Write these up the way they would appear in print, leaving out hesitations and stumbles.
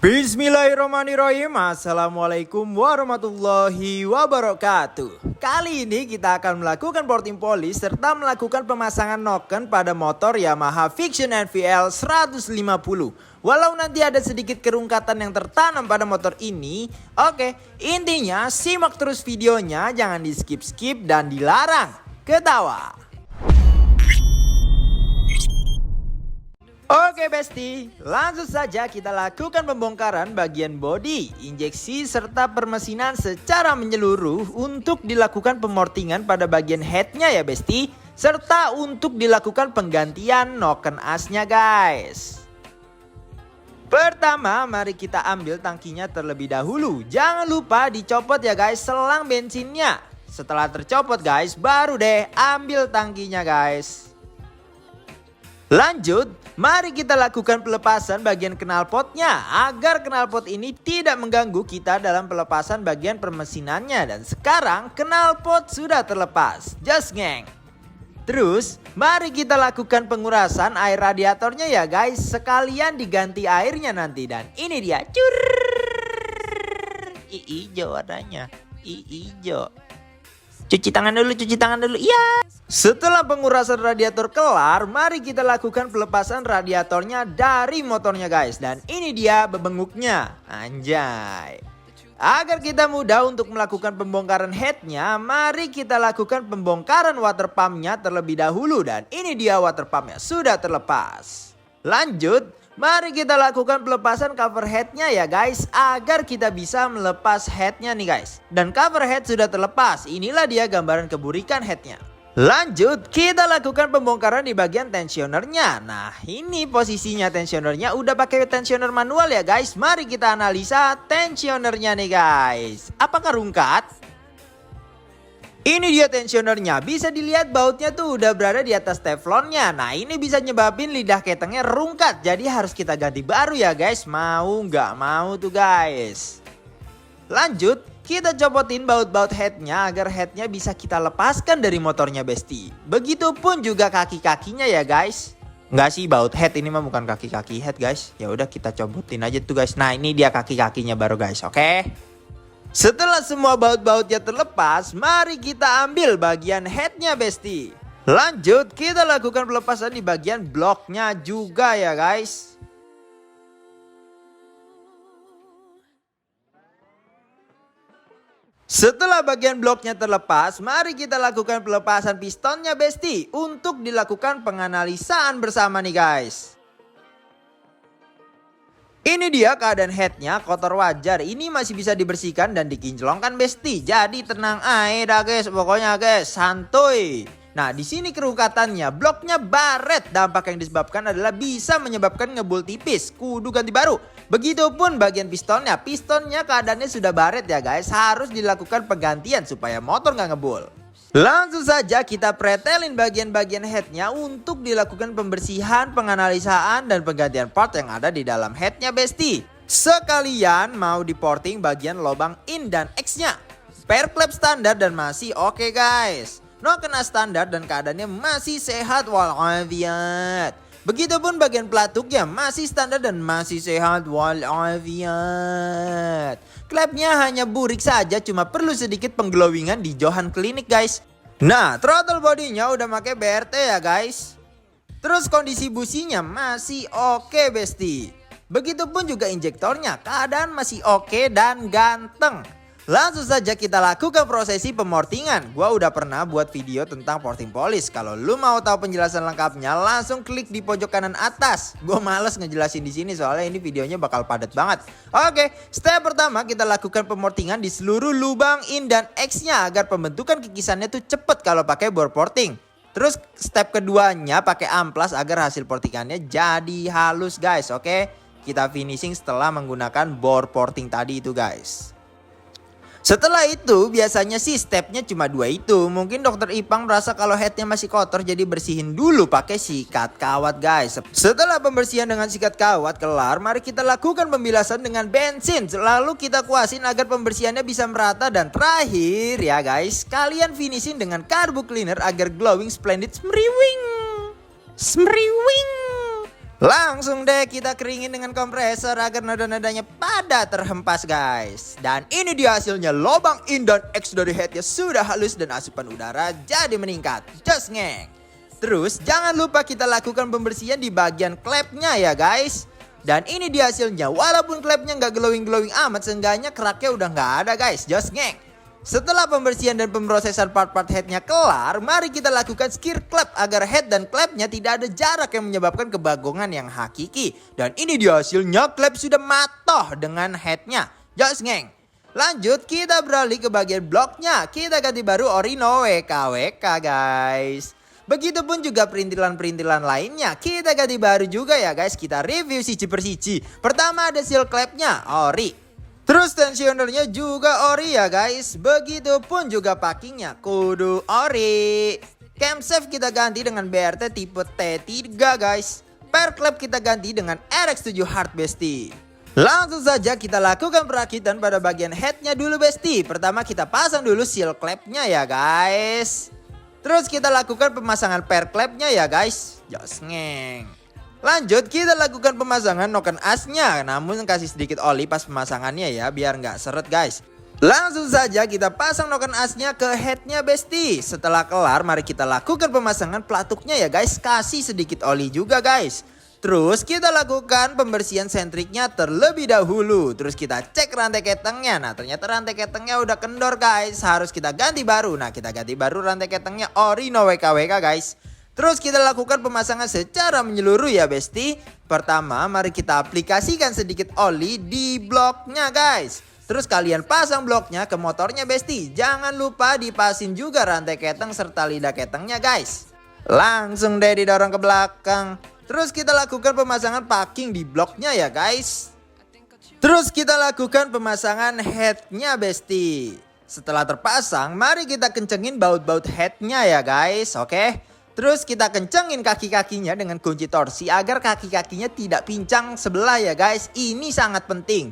Bismillahirrahmanirrahim. Assalamualaikum warahmatullahi wabarakatuh. Kali ini kita akan melakukan porting polish serta melakukan pemasangan noken pada motor Yamaha Vixion NVL 150. Walau nanti ada sedikit kerungkatan yang tertanam pada motor ini, oke, intinya simak terus videonya, jangan di skip-skip dan dilarang ketawa. Oke Besti, langsung saja kita lakukan pembongkaran bagian bodi, injeksi serta permesinan secara menyeluruh untuk dilakukan pemortingan pada bagian headnya ya Besti, serta untuk dilakukan penggantian noken asnya guys. Pertama, mari kita ambil tangkinya terlebih dahulu. Jangan lupa dicopot ya guys selang bensinnya. Setelah tercopot guys, baru deh ambil tangkinya guys. Lanjut, mari kita lakukan pelepasan bagian knalpotnya agar knalpot ini tidak mengganggu kita dalam pelepasan bagian permesinannya. Dan sekarang knalpot sudah terlepas, just ngeng. Terus, mari kita lakukan pengurasan air radiatornya ya guys, sekalian diganti airnya nanti. Dan ini dia, hijau warnanya, hijau. Cuci tangan dulu, iya. Setelah pengurasan radiator kelar, mari kita lakukan pelepasan radiatornya dari motornya guys. Dan ini dia bebenguknya, anjay. Agar kita mudah untuk melakukan pembongkaran headnya, mari kita lakukan pembongkaran water pumpnya terlebih dahulu. Dan ini dia water pumpnya sudah terlepas. Lanjut, mari kita lakukan pelepasan cover headnya ya guys, agar kita bisa melepas headnya nih guys. Dan cover head sudah terlepas, inilah dia gambaran keburikan headnya. Lanjut, kita lakukan pembongkaran di bagian tensionernya. Nah, ini posisinya tensionernya udah pakai tensioner manual ya guys. Mari kita analisa tensionernya nih guys. Apakah rungkat? Ini dia tensionernya. Bisa dilihat bautnya tuh udah berada di atas teflonnya. Nah, ini bisa nyebabin lidah ketengnya rungkat. Jadi harus kita ganti baru ya guys. Mau nggak mau tuh guys. Lanjut, kita copotin baut-baut headnya agar headnya bisa kita lepaskan dari motornya Besti. Begitupun juga kaki-kakinya ya guys. Nggak sih, baut head ini mah bukan kaki-kaki head guys. Ya udah kita copotin aja tuh guys. Nah, ini dia kaki-kakinya baru guys, oke? Setelah semua baut-bautnya terlepas, mari kita ambil bagian headnya Besti. Lanjut, kita lakukan pelepasan di bagian bloknya juga ya guys. Setelah bagian bloknya terlepas, mari kita lakukan pelepasan pistonnya Besti untuk dilakukan penganalisaan bersama nih guys. Ini dia keadaan headnya, kotor wajar. Ini masih bisa dibersihkan dan dikinclongkan Besti. Jadi tenang aja dah guys, pokoknya guys, santuy. Nah, di sini kerungkatannya, bloknya baret. Dampak yang disebabkan adalah bisa menyebabkan ngebul tipis. Kudu ganti baru. Begitupun bagian pistonnya. Pistonnya keadaannya sudah baret ya guys. Harus dilakukan penggantian supaya motor nggak ngebul. Langsung saja kita pretelin bagian-bagian headnya untuk dilakukan pembersihan, penganalisaan, dan penggantian part yang ada di dalam headnya Besti. Sekalian mau diporting bagian lubang in dan X-nya. Spare klep standar dan masih oke guys. No kena standar dan keadaannya masih sehat walafiat. Begitupun bagian pelatuknya masih standar dan masih sehat walafiat. Klepnya hanya burik saja, cuma perlu sedikit pengglowingan di Johan Klinik guys. Nah, throttle bodinya udah pakai BRT ya guys. Terus kondisi businya masih oke Besti. Begitupun juga injektornya, keadaan masih oke dan ganteng. Langsung saja kita lakukan prosesi pemortingan. Gua udah pernah buat video tentang porting polish. Kalau lu mau tahu penjelasan lengkapnya, langsung klik di pojok kanan atas. Gua males ngejelasin di sini soalnya ini videonya bakal padat banget. Oke, step pertama kita lakukan pemortingan di seluruh lubang in dan X-nya agar pembentukan kikisannya tuh cepet kalau pakai bor porting. Terus step keduanya pakai amplas agar hasil portingannya jadi halus guys. Oke, kita finishing setelah menggunakan bor porting tadi itu guys. Setelah itu biasanya sih stepnya cuma dua itu. Mungkin dokter Ipang merasa kalau headnya masih kotor jadi bersihin dulu pakai sikat kawat guys. Setelah pembersihan dengan sikat kawat kelar, mari kita lakukan pembilasan dengan bensin. Lalu kita kuasin agar pembersihannya bisa merata. Dan terakhir ya guys, kalian finishing dengan carbo cleaner agar glowing splendid smriwing. Smriwing. Langsung deh kita keringin dengan kompresor agar nada-nadanya pada terhempas guys. Dan ini dia hasilnya, lubang in dan X dari headnya sudah halus dan asupan udara jadi meningkat. Just ngeng. Terus jangan lupa kita lakukan pembersihan di bagian klepnya ya guys. Dan ini dia hasilnya, walaupun klepnya nggak glowing-glowing amat, seenggaknya keraknya udah nggak ada guys. Just ngeng. Setelah pembersihan dan pemrosesan part-part headnya kelar, mari kita lakukan skir klep agar head dan klepnya tidak ada jarak yang menyebabkan kebagongan yang hakiki. Dan ini dia hasilnya, klep sudah matoh dengan headnya. Jos ngeng. Lanjut kita beralih ke bagian bloknya. Kita ganti baru Orino WKWK guys. Begitupun juga perintilan-perintilan lainnya. Kita ganti baru juga ya guys. Kita review siji per siji. Pertama ada seal klepnya ori. Terus tensionernya juga ori ya guys. Begitupun juga packingnya kudu ori. Camshaft kita ganti dengan BRT tipe T3 guys. Per klep kita ganti dengan RX7 Hard Bestie. Langsung saja kita lakukan perakitan pada bagian headnya dulu Bestie. Pertama kita pasang dulu seal klepnya ya guys. Terus kita lakukan pemasangan per klepnya ya guys. Jos ngeng. Lanjut kita lakukan pemasangan noken asnya, namun kasih sedikit oli pas pemasangannya ya biar nggak seret guys. Langsung saja kita pasang noken asnya ke headnya Bestie. Setelah kelar mari kita lakukan pemasangan pelatuknya ya guys, kasih sedikit oli juga guys. Terus kita lakukan pembersihan sentriknya terlebih dahulu. Terus kita cek rantai ketengnya. Nah ternyata rantai ketengnya udah kendor guys, harus kita ganti baru. Nah kita ganti baru rantai ketengnya Orino WKWK guys. Terus kita lakukan pemasangan secara menyeluruh ya Bestie. Pertama mari kita aplikasikan sedikit oli di bloknya guys. Terus kalian pasang bloknya ke motornya Bestie. Jangan lupa dipasin juga rantai keteng serta lidah ketengnya guys. Langsung deh didorong ke belakang. Terus kita lakukan pemasangan packing di bloknya ya guys. Terus kita lakukan pemasangan headnya Bestie. Setelah terpasang mari kita kencengin baut-baut headnya ya guys. Oke. Terus kita kencengin kaki-kakinya dengan kunci torsi agar kaki-kakinya tidak pincang sebelah ya guys. Ini sangat penting.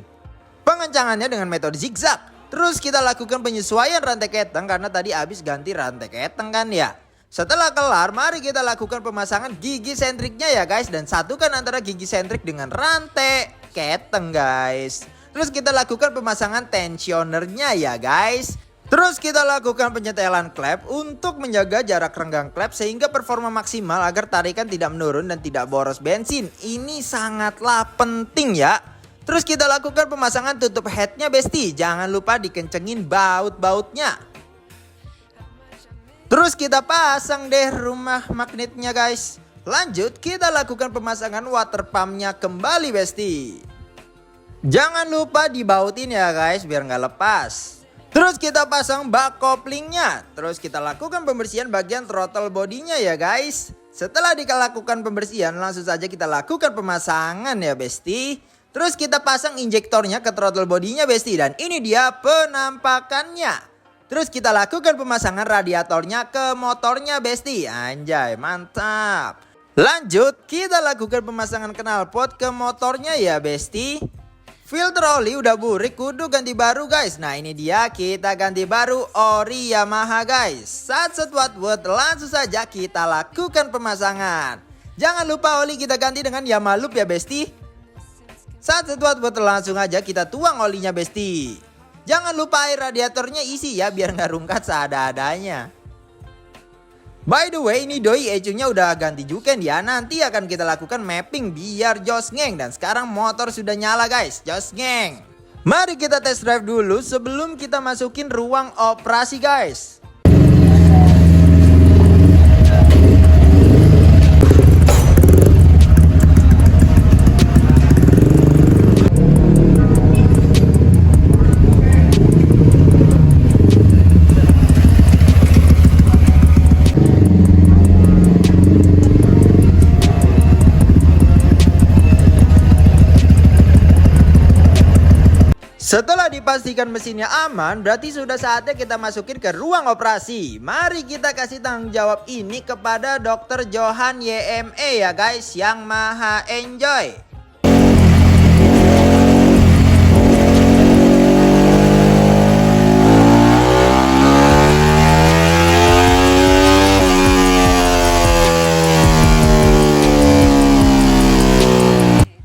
Pengencangannya dengan metode zigzag. Terus kita lakukan penyesuaian rantai keteng karena tadi habis ganti rantai keteng kan ya. Setelah kelar mari kita lakukan pemasangan gigi sentriknya ya guys. Dan satukan antara gigi sentrik dengan rantai keteng guys. Terus kita lakukan pemasangan tensionernya ya guys. Terus kita lakukan penyetelan klep untuk menjaga jarak renggang klep sehingga performa maksimal agar tarikan tidak menurun dan tidak boros bensin. Ini sangatlah penting ya. Terus kita lakukan pemasangan tutup headnya Bestie. Jangan lupa dikencengin baut-bautnya. Terus kita pasang deh rumah magnetnya guys. Lanjut kita lakukan pemasangan water pumpnya kembali Bestie. Jangan lupa dibautin ya guys biar nggak lepas. Terus kita pasang bak koplingnya. Terus kita lakukan pembersihan bagian throttle bodinya ya guys. Setelah dilakukan pembersihan langsung saja kita lakukan pemasangan ya Bestie. Terus kita pasang injektornya ke throttle bodinya Bestie. Dan ini dia penampakannya. Terus kita lakukan pemasangan radiatornya ke motornya Bestie. Anjay mantap. Lanjut kita lakukan pemasangan knalpot ke motornya ya Bestie. Filter oli udah burik, kudu ganti baru guys. Nah ini dia, kita ganti baru ori Yamaha guys. Sat wat langsung saja kita lakukan pemasangan. Jangan lupa oli kita ganti dengan Yamaha Loop ya Bestie. Sat wat langsung aja kita tuang olinya Bestie. Jangan lupa air radiatornya isi ya biar nggak rungkat seada-adanya. By the way ini doi ecunya udah ganti juga ya. Nanti akan kita lakukan mapping biar jos ngeng. Dan sekarang motor sudah nyala guys. Jos ngeng. Mari kita test drive dulu sebelum kita masukin ruang operasi guys. Setelah dipastikan mesinnya aman, berarti sudah saatnya kita masukin ke ruang operasi. Mari kita kasih tanggung jawab ini kepada Dr. Johan YME ya guys, yang maha enjoy.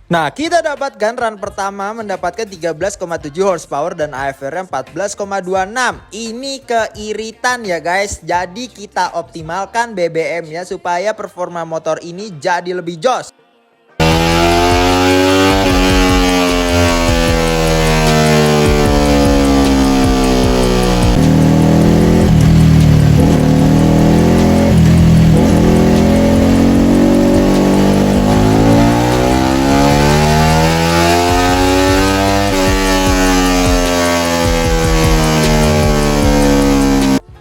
Nah, kita dapatkan run pertama mendapatkan 13,7 horsepower dan AFR-nya 14,26. Ini keiritan ya guys. Jadi kita optimalkan BBM ya supaya performa motor ini jadi lebih jos.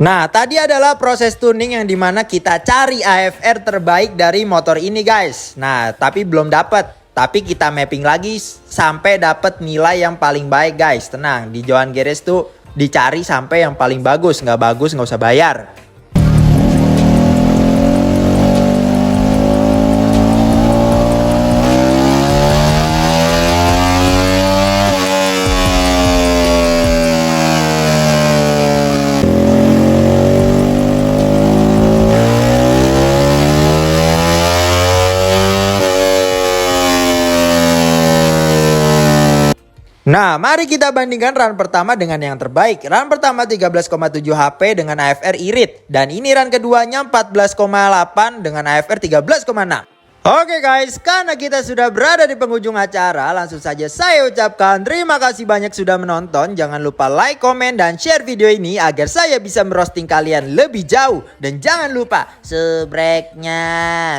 Nah, tadi adalah proses tuning yang dimana kita cari AFR terbaik dari motor ini guys. Nah, tapi belum dapat. Tapi kita mapping lagi sampai dapat nilai yang paling baik guys. Tenang, di Johan Garage tuh dicari sampai yang paling bagus. Nggak bagus nggak usah bayar. Nah, mari kita bandingkan run pertama dengan yang terbaik. Run pertama 13,7 HP dengan AFR irit. Dan ini run keduanya 14,8 dengan AFR 13,6. Oke guys, karena kita sudah berada di penghujung acara, langsung saja saya ucapkan terima kasih banyak sudah menonton. Jangan lupa like, komen, dan share video ini agar saya bisa merosting kalian lebih jauh. Dan jangan lupa subscribe-nya,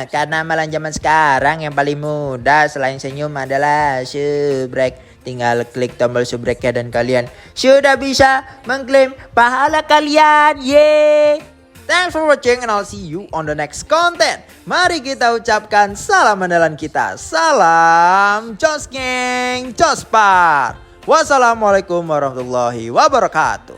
karena malah zaman sekarang yang paling mudah selain senyum adalah subscribe. Tinggal klik tombol subscribe dan kalian sudah bisa mengklaim pahala kalian. Yeay! Thanks for watching and I'll see you on the next content. Mari kita ucapkan salam andalan kita. Salam Jos Geng, Jospar. Wassalamualaikum warahmatullahi wabarakatuh.